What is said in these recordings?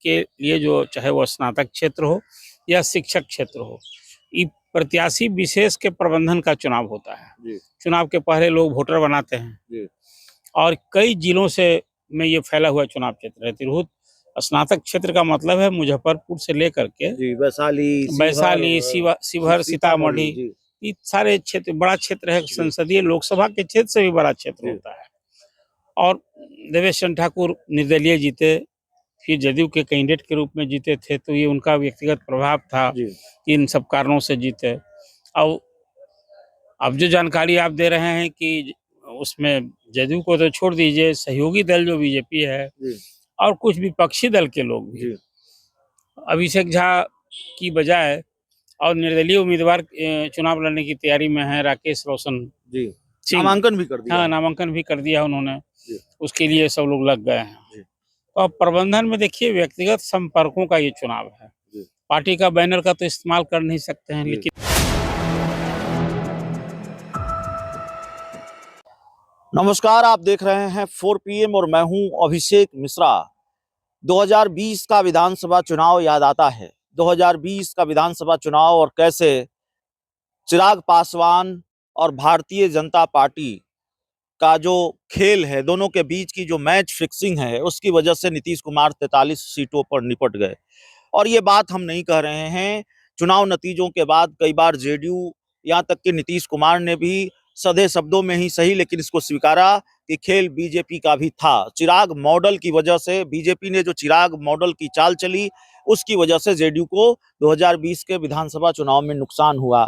के लिए जो चाहे वो स्नातक क्षेत्र हो या शिक्षक क्षेत्र हो, ये प्रत्याशी विशेष के प्रबंधन का चुनाव होता है जी। चुनाव के पहले लोग वोटर बनाते हैं जी। और कई जिलों से में ये फैला हुआ चुनाव क्षेत्र है। तिरहुत स्नातक क्षेत्र का मतलब है मुजफ्फरपुर से लेकर के जी, वैशाली, शिवहर, सीतामढ़ी, जी। ये सारे क्षेत्र बड़ा क्षेत्र है। संसदीय लोकसभा के क्षेत्र से भी बड़ा क्षेत्र जी। होता है। और देवेश चंद्र ठाकुर निर्दलीय जीते, फिर जदयू के कैंडिडेट के रूप में जीते थे, तो ये उनका व्यक्तिगत प्रभाव था, जी। इन सब कारणों से जीते। और अब जो जानकारी आप दे रहे हैं कि उसमें जदयू को तो छोड़ दीजिए, सहयोगी दल जो बीजेपी है जी। और कुछ विपक्षी दल के लोग भी जी। अभिषेक झा की बजाय और निर्दलीय उम्मीदवार चुनाव लड़ने की तैयारी में है। राकेश रोशन जी, सिंह, नामांकन भी कर दिया। हाँ, नामांकन भी कर दिया उन्होंने। जी। उसके लिए सब लोग लग गए हैं। जी। तो अब प्रबंधन में देखिए, व्यक्तिगत संपर्कों का ये चुनाव है। जी। पार्टी का बैनर का तो इस्तेमाल कर नहीं सकते हैं, लेकिन नमस्कार, आप देख रहे हैं 4 PM और मैं हूं अभिषेक मिश्रा। 2020 का विधानसभा चुनाव याद आता है। 2020 का विधानसभा चुनाव और कैसे चिराग पासवान और भारतीय जनता पार्टी का जो खेल है, दोनों के बीच की जो मैच फिक्सिंग है, उसकी वजह से नीतीश कुमार 43 सीटों पर निपट गए। और ये बात हम नहीं कह रहे हैं। चुनाव नतीजों के बाद कई बार जेडीयू, यहाँ तक कि नीतीश कुमार ने भी सधे शब्दों में ही सही लेकिन इसको स्वीकारा कि खेल बीजेपी का भी था। चिराग मॉडल की वजह से, बीजेपी ने जो चिराग मॉडल की चाल चली, उसकी वजह से जेडीयू को 2020 के विधानसभा चुनाव में नुकसान हुआ।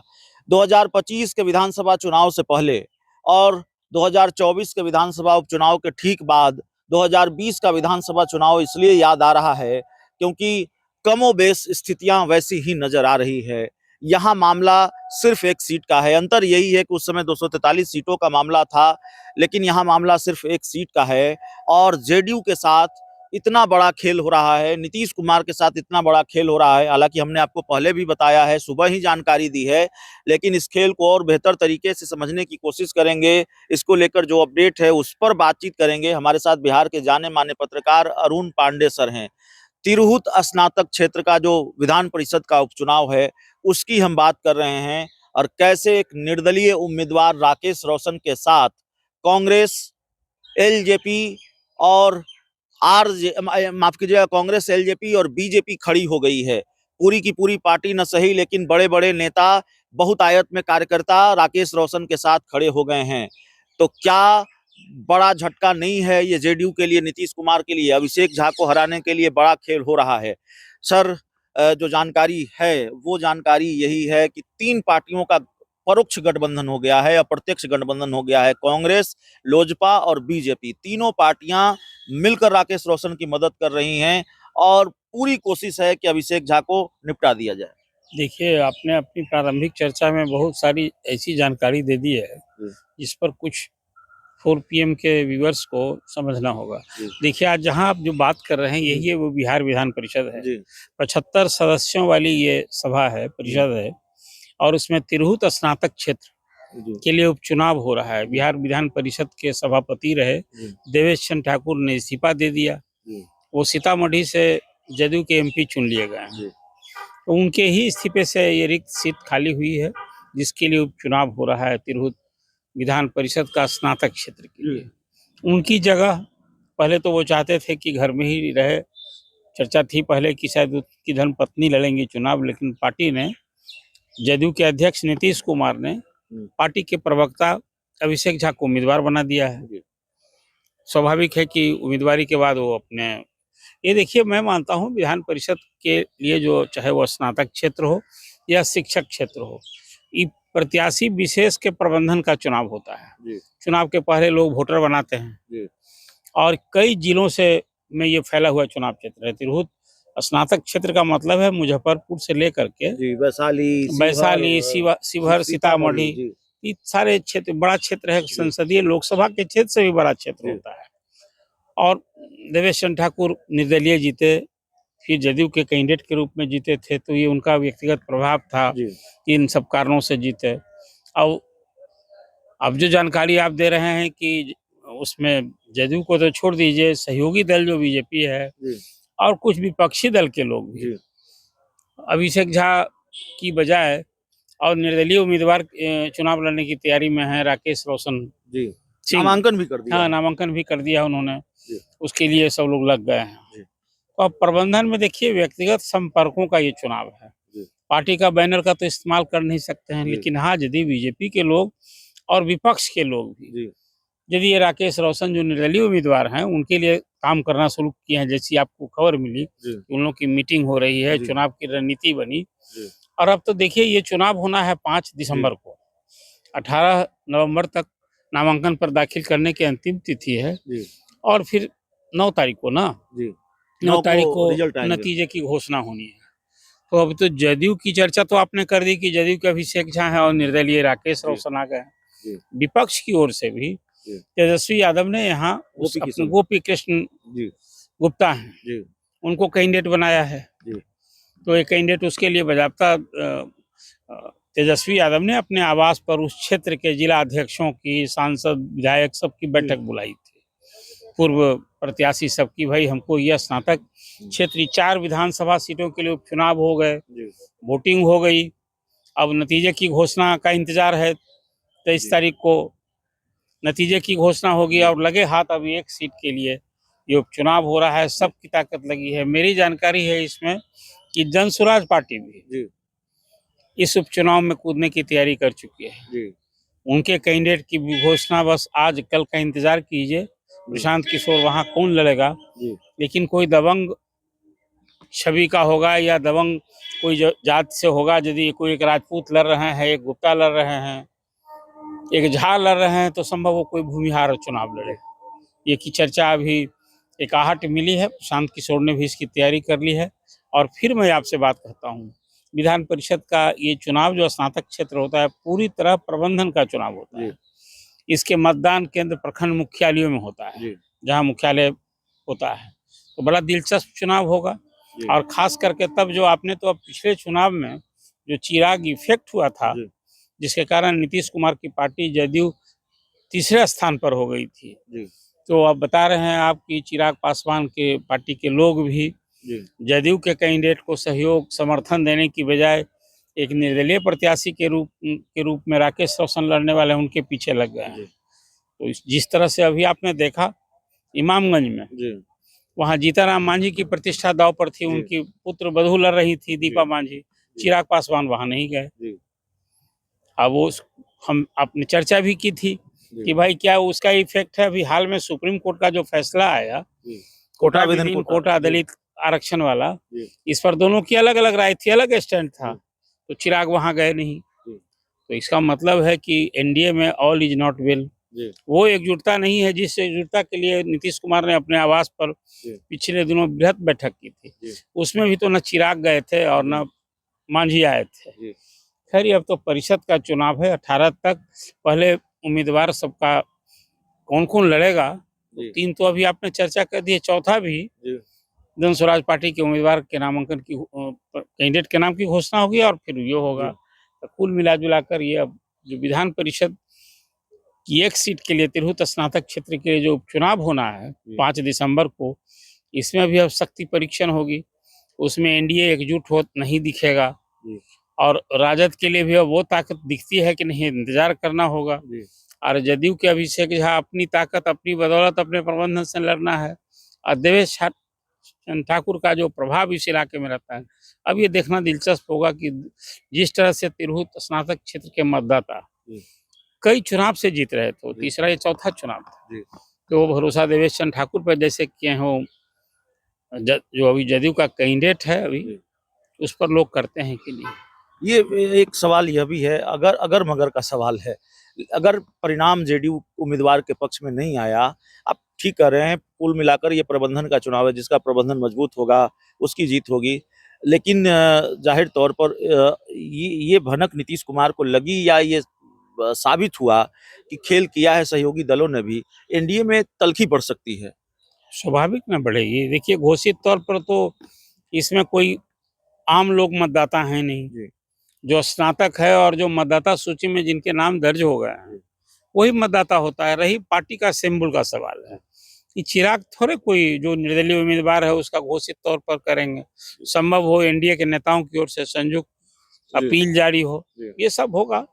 2025 के विधानसभा चुनाव से पहले और 2024 के विधानसभा उपचुनाव के ठीक बाद 2020 का विधानसभा चुनाव इसलिए याद आ रहा है क्योंकि कमोबेश स्थितियां वैसी ही नजर आ रही है। यहाँ मामला सिर्फ एक सीट का है। अंतर यही है कि उस समय 243 सीटों का मामला था, लेकिन यहाँ मामला सिर्फ एक सीट का है। और जेडीयू के साथ इतना बड़ा खेल हो रहा है, नीतीश कुमार के साथ इतना बड़ा खेल हो रहा है। हालांकि हमने आपको पहले भी बताया है, सुबह ही जानकारी दी है, लेकिन इस खेल को और बेहतर तरीके से समझने की कोशिश करेंगे। इसको लेकर जो अपडेट है उस पर बातचीत करेंगे। हमारे साथ बिहार के जाने माने पत्रकार अरुण पांडे सर हैं। तिरहुत स्नातक क्षेत्र का जो विधान परिषद का उपचुनाव है, उसकी हम बात कर रहे हैं और कैसे एक निर्दलीय उम्मीदवार राकेश रोशन के साथ कांग्रेस, एलजेपी और माफ कीजिएगा, कांग्रेस, एलजेपी और बीजेपी खड़ी हो गई है। पूरी की पूरी पार्टी न सही, लेकिन बड़े बड़े नेता, बहुतायत में कार्यकर्ता राकेश रोशन के साथ खड़े हो गए हैं। तो क्या बड़ा झटका नहीं है ये जेडीयू के लिए, नीतीश कुमार के लिए? अभिषेक झा को हराने के लिए बड़ा खेल हो रहा है। सर, जो जानकारी है वो जानकारी यही है कि 3 पार्टियों का परोक्ष गठबंधन हो गया है, अप्रत्यक्ष गठबंधन हो गया है। कांग्रेस, लोजपा और बीजेपी, तीनों पार्टियां मिलकर राकेश रोशन की मदद कर रही हैं और पूरी कोशिश है कि अभिषेक झा को निपटा दिया जाए। देखिए, आपने अपनी प्रारंभिक चर्चा में बहुत सारी ऐसी जानकारी दे दी है जिस पर कुछ 4 PM के व्यूअर्स को समझना होगा। देखिए, आज जहां आप जो बात कर रहे हैं, यही है वो बिहार विधान परिषद है। 75 सदस्यों वाली ये सभा है, परिषद है, और उसमें तिरहुत स्नातक क्षेत्र के लिए उपचुनाव हो रहा है। बिहार विधान परिषद के सभापति रहे देवेश चंद्र ठाकुर ने इस्तीफा दे दिया। वो सीतामढ़ी से जदयू के MP चुन लिए गए हैं। तो उनके ही इस्तीफे से ये रिक्त सीट खाली हुई है, जिसके लिए उपचुनाव हो रहा है तिरहुत विधान परिषद का स्नातक क्षेत्र के लिए। उनकी जगह पहले तो वो चाहते थे कि घर में ही रहे। चर्चा थी पहले कि शायद उसकी धर्मपत्नी लड़ेंगी चुनाव, लेकिन पार्टी ने, जदयू के अध्यक्ष नीतीश कुमार ने पार्टी के प्रवक्ता अभिषेक झा को उम्मीदवार बना दिया है। स्वाभाविक है कि उम्मीदवारी के बाद वो अपने, ये देखिए, मैं मानता हूँ विधान परिषद के लिए जो चाहे वो स्नातक क्षेत्र हो या शिक्षक क्षेत्र हो, ये प्रत्याशी विशेष के प्रबंधन का चुनाव होता है। चुनाव के पहले लोग वोटर बनाते हैं और कई जिलों से में ये फैला हुआ चुनाव क्षेत्र है। तिरहुत स्नातक क्षेत्र का मतलब है मुजफ्फरपुर से लेकर के वैशाली, शिवहर, सीतामढ़ी, ये सारे क्षेत्र बड़ा क्षेत्र है। संसदीय लोकसभा के क्षेत्र से भी बड़ा क्षेत्र होता है। और देवेश चंद्र ठाकुर निर्दलीय जीते, फिर जदयू के कैंडिडेट के रूप में जीते थे, तो ये उनका व्यक्तिगत प्रभाव था, इन सब कारणों से जीते। और अब जो जानकारी आप दे रहे हैं कि उसमें जदयू को तो छोड़ दीजिए, सहयोगी दल जो बीजेपी है और कुछ विपक्षी दल के लोग भी जी अभिषेक झा की बजाय और निर्दलीय उम्मीदवार चुनाव लड़ने की तैयारी में है। राकेश रोशन जी सिंह, नामांकन भी कर दिया हाँ है। नामांकन भी कर दिया उन्होंने, जी उसके लिए सब लोग लग गए हैं। जी तो अब प्रबंधन में देखिए व्यक्तिगत संपर्कों का ये चुनाव है, जी पार्टी का बैनर का तो इस्तेमाल कर नहीं सकते हैं, जी। लेकिन हाँ यदि बीजेपी के लोग और विपक्ष के लोग भी जी यदि ये राकेश रोशन जो निर्दलीय उम्मीदवार हैं उनके लिए काम करना शुरू किए हैं, जैसी आपको खबर मिली जी कि उन लोग की मीटिंग हो रही है, जी चुनाव की रणनीति बनी। जी और अब तो देखिए ये चुनाव होना है 5 दिसंबर को, 18 नवंबर तक नामांकन पर दाखिल करने की अंतिम तिथि है जी और फिर 9 तारीख को ना जी 9 तारीख को रिजल्ट आएंगे। नतीजे की घोषणा होनी है। तो अभी तो जदयू की चर्चा तो आपने कर दी कि जदयू के अभिषेक झा हैं और निर्दलीय राकेश जी रोशन आ गए हैं। जी विपक्ष की ओर से भी जी तेजस्वी यादव ने यहाँ गोपी किशन। गोपी कृष्ण जी गुप्ता हैं, जी उनको कैंडिडेट बनाया है। जी तो एक कैंडिडेट उसके लिए बाज़ाब्ता तेजस्वी यादव ने अपने आवास पर उस क्षेत्र के जिला अध्यक्षों की, सांसद, विधायक सबकी बैठक बुलाई थी, पूर्व प्रत्याशी सबकी। भाई हमको यह स्नातक क्षेत्रीय 4 विधानसभा सीटों के लिए उपचुनाव हो गए, जी वोटिंग हो गई, अब नतीजे की घोषणा का इंतजार है। 23 तारीख को नतीजे की घोषणा होगी और लगे हाथ अभी एक सीट के लिए ये उपचुनाव हो रहा है, सबकी ताकत लगी है। मेरी जानकारी है इसमें कि जन स्वराज पार्टी भी जी इस उपचुनाव में कूदने की तैयारी कर चुकी है। जी उनके कैंडिडेट की भी घोषणा बस आज कल का इंतजार कीजिए। प्रशांत किशोर वहां कौन लड़ेगा, जी लेकिन कोई दबंग छवि का होगा या दबंग कोई जात से होगा। यदि कोई एक राजपूत लड़ रहे हैं, एक गुप्ता लड़ रहे हैं, एक झा लड़ रहे हैं, तो संभव हो कोई भूमिहार चुनाव लड़े। ये की चर्चा अभी एक आहट मिली है, प्रशांत किशोर ने भी इसकी तैयारी कर ली है। और फिर मैं आपसे बात करता हूँ, विधान परिषद का ये चुनाव जो स्नातक क्षेत्र होता है पूरी तरह प्रबंधन का चुनाव होता है। इसके मतदान केंद्र प्रखंड मुख्यालयों में होता है, जहाँ मुख्यालय होता है। तो बड़ा दिलचस्प चुनाव होगा। और खास करके तब जो आपने तो अब पिछले चुनाव में जो चिराग इफेक्ट हुआ था, जिसके कारण नीतीश कुमार की पार्टी जदयू तीसरे स्थान पर हो गई थी, तो अब बता रहे हैं आप कि चिराग पासवान के पार्टी के लोग भी जदयू के कैंडिडेट को सहयोग समर्थन देने की बजाय एक निर्दलीय प्रत्याशी के रूप में राकेश रोशन लड़ने वाले उनके पीछे लग गए हैं। तो जिस तरह से अभी आपने देखा इमामगंज में, वहाँ जीताराम मांझी की प्रतिष्ठा दांव पर थी, उनकी पुत्र वधू लड़ रही थी दीपा मांझी, चिराग पासवान वहाँ नहीं गए। अब वो हम आपने चर्चा भी की थी कि भाई क्या उसका इफेक्ट है। अभी हाल में सुप्रीम कोर्ट का जो फैसला आया, कोटा विधीन कोटा दलित आरक्षण वाला, इस पर दोनों की अलग अलग राय थी, अलग स्टैंड था, तो चिराग वहां गए नहीं। तो इसका मतलब है कि एनडीए में ऑल इज नॉट वेल, वो एकजुटता नहीं है जिस एकजुटता के लिए नीतीश कुमार ने अपने आवास पर पिछले दिनों बृहत बैठक की थी। उसमें भी तो न चिराग गए थे और न मांझी आए थे। खैर अब तो परिषद का चुनाव है 18 तक। पहले उम्मीदवार सबका कौन कौन लड़ेगा, 3 तो अभी आपने चर्चा कर दी है, चौथा भी जन स्वराज पार्टी के उम्मीदवार के नामांकन की कैंडिडेट के नाम की घोषणा होगी और फिर ये होगा। तो कुल मिला जुला कर ये अब जो विधान परिषद की एक सीट के लिए तिरहुत स्नातक क्षेत्र के लिए जो उपचुनाव होना है 5 दिसंबर को, इसमें भी अब शक्ति परीक्षण होगी। उसमें एनडीए एकजुट हो नहीं दिखेगा और राजद के लिए भी अब वो ताकत दिखती है कि नहीं, इंतजार करना होगा। और जदयू के अभिषेक झा अपनी ताकत अपनी बदौलत अपने प्रबंधन से लड़ना है और देवेश ठाकुर का जो प्रभाव इस इलाके में रहता है। अब ये देखना दिलचस्प होगा कि जिस तरह से तिरहुत स्नातक क्षेत्र के मतदाता कई चुनाव से जीत रहे थे, तीसरा ये चौथा चुनाव था, तो वो भरोसा देवेश चंद्र ठाकुर पर जैसे किए हो, जो अभी जदयू का कैंडिडेट है अभी, उस पर लोग करते हैं कि नहीं। ये एक सवाल यह भी है, अगर मगर का सवाल है, अगर परिणाम जेडीयू उम्मीदवार के पक्ष में नहीं आया, आप ठीक कह रहे हैं, कुल मिलाकर ये प्रबंधन का चुनाव है, जिसका प्रबंधन मजबूत होगा उसकी जीत होगी। लेकिन जाहिर तौर पर ये भनक नीतीश कुमार को लगी या ये साबित हुआ कि खेल किया है सहयोगी दलों ने भी, एनडीए में तल्खी पड़ सकती है। स्वाभाविक न बढ़ेगी। देखिए घोषित तौर पर तो इसमें कोई आम लोग मतदाता हैं नहीं, जो स्नातक है और जो मतदाता सूची में जिनके नाम दर्ज हो गए हैं वही मतदाता होता है। रही पार्टी का सिंबल का सवाल है, कि चिराग थोड़े कोई जो निर्दलीय उम्मीदवार है उसका घोषित तौर पर करेंगे। संभव हो एनडीए के नेताओं की ओर से संयुक्त अपील जारी हो, ये सब होगा।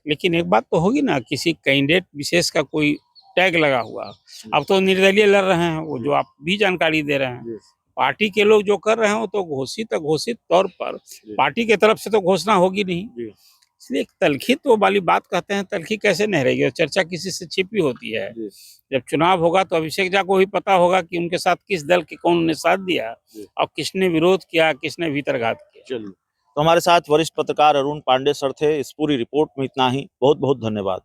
लेकिन एक बात तो होगी ना, किसी कैंडिडेट विशेष का कोई टैग लगा हुआ। अब तो निर्दलीय लड़ रहे हैं, वो जो आप भी जानकारी दे रहे हैं, पार्टी के लोग जो कर रहे हैं वो तो घोषित तौर पर पार्टी के तरफ से तो घोषणा होगी नहीं। इसलिए तलखी तो वाली बात कहते हैं, तलखी कैसे नहीं रहेगी, और चर्चा किसी से छिपी होती है। जब चुनाव होगा तो अभिषेक झा को भी पता होगा कि उनके साथ किस दल के कौन ने साथ दिया और किसने विरोध किया, किसने भीतरघात किया। चलिए, तो हमारे साथ वरिष्ठ पत्रकार अरुण पांडे सर थे। इस पूरी रिपोर्ट में इतना ही। बहुत बहुत धन्यवाद।